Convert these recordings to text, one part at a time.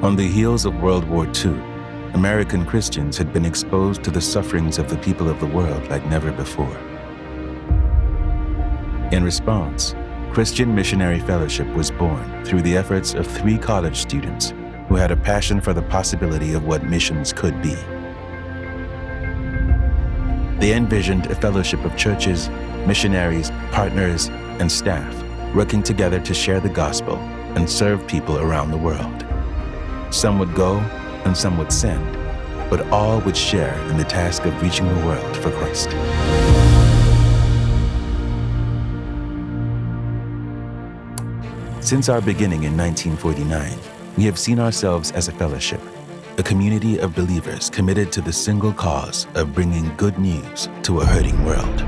On the heels of World War II, American Christians had been exposed to the sufferings of the people of the world like never before. In response, Christian Missionary Fellowship was born through the efforts of 3 college students who had a passion for the possibility of what missions could be. They envisioned a fellowship of churches, missionaries, partners, and staff working together to share the gospel and serve people around the world. Some would go and some would send, but all would share in the task of reaching the world for Christ. Since our beginning in 1949, we have seen ourselves as a fellowship, a community of believers committed to the single cause of bringing good news to a hurting world.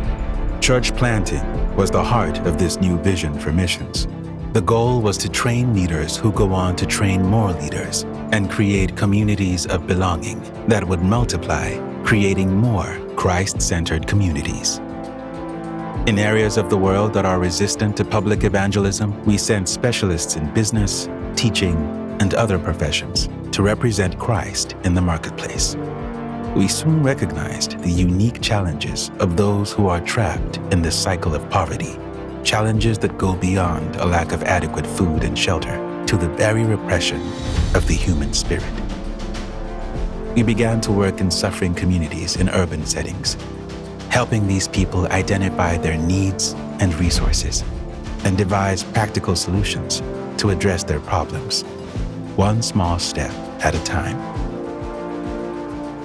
Church planting was the heart of this new vision for missions. The goal was to train leaders who go on to train more leaders and create communities of belonging that would multiply, creating more Christ-centered communities. In areas of the world that are resistant to public evangelism, we sent specialists in business, teaching, and other professions to represent Christ in the marketplace. We soon recognized the unique challenges of those who are trapped in this cycle of poverty, challenges that go beyond a lack of adequate food and shelter to the very repression of the human spirit. We began to work in suffering communities in urban settings, helping these people identify their needs and resources and devise practical solutions to address their problems, one small step at a time.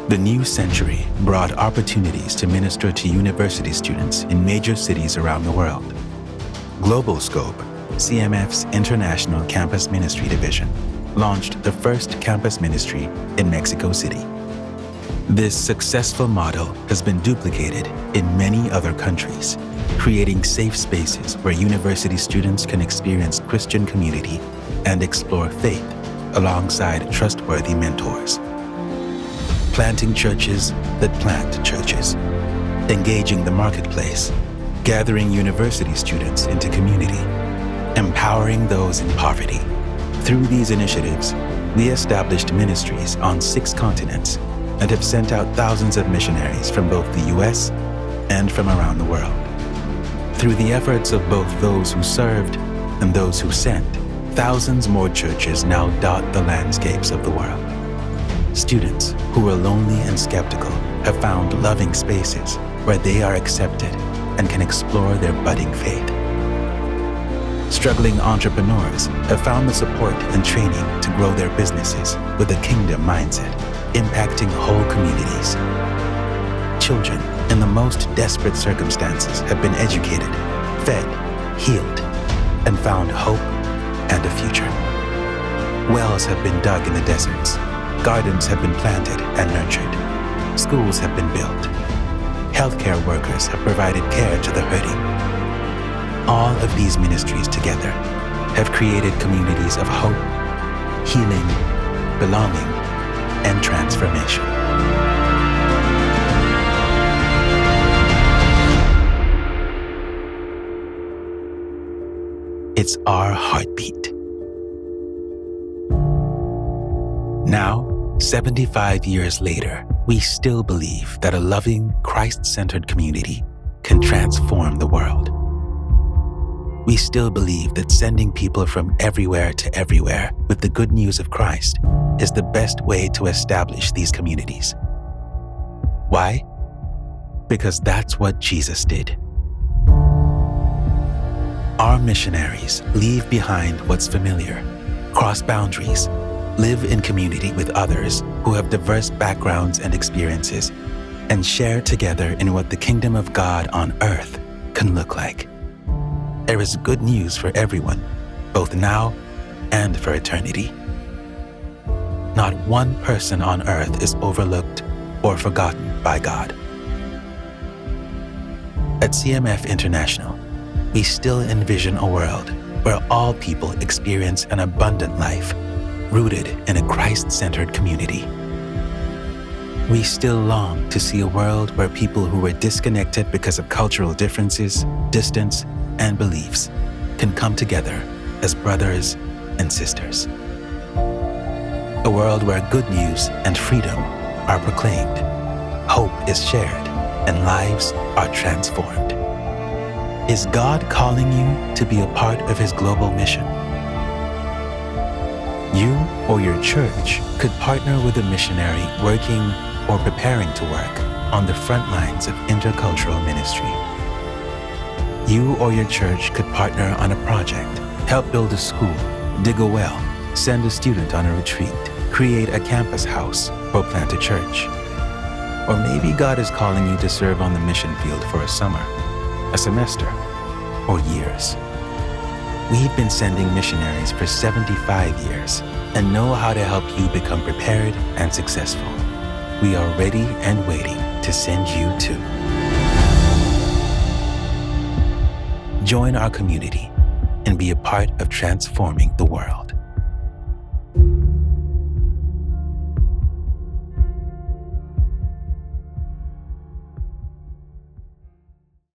The new century brought opportunities to minister to university students in major cities around the world. Global Scope, CMF's International Campus Ministry Division, launched the first campus ministry in Mexico City. This successful model has been duplicated in many other countries, creating safe spaces where university students can experience Christian community and explore faith alongside trustworthy mentors. Planting churches that plant churches, engaging the marketplace, gathering university students into community, empowering those in poverty. Through these initiatives, we established ministries on 6 continents and have sent out thousands of missionaries from both the US and from around the world. Through the efforts of both those who served and those who sent, thousands more churches now dot the landscapes of the world. Students who were lonely and skeptical have found loving spaces where they are accepted and can explore their budding faith. Struggling entrepreneurs have found the support and training to grow their businesses with a kingdom mindset, impacting whole communities. Children in the most desperate circumstances have been educated, fed, healed, and found hope and a future. Wells have been dug in the deserts. Gardens have been planted and nurtured. Schools have been built. Healthcare workers have provided care to the hurting. All of these ministries together have created communities of hope, healing, belonging, and transformation. It's our heartbeat. Now, 75 years later, we still believe that a loving, Christ-centered community can transform the world. We still believe that sending people from everywhere to everywhere with the good news of Christ is the best way to establish these communities. Why? Because that's what Jesus did. Our missionaries leave behind what's familiar, cross boundaries, live in community with others who have diverse backgrounds and experiences, and share together in what the kingdom of God on earth can look like. There is good news for everyone, both now and for eternity. Not one person on earth is overlooked or forgotten by God. At CMF International, we still envision a world where all people experience an abundant life, rooted in a Christ-centered community. We still long to see a world where people who were disconnected because of cultural differences, distance, and beliefs can come together as brothers and sisters. A world where good news and freedom are proclaimed, hope is shared, and lives are transformed. Is God calling you to be a part of His global mission? You or your church could partner with a missionary working or preparing to work on the front lines of intercultural ministry. You or your church could partner on a project, help build a school, dig a well, send a student on a retreat, create a campus house, or plant a church. Or maybe God is calling you to serve on the mission field for a summer, a semester, or years. We've been sending missionaries for 75 years and know how to help you become prepared and successful. We are ready and waiting to send you too. Join our community and be a part of transforming the world.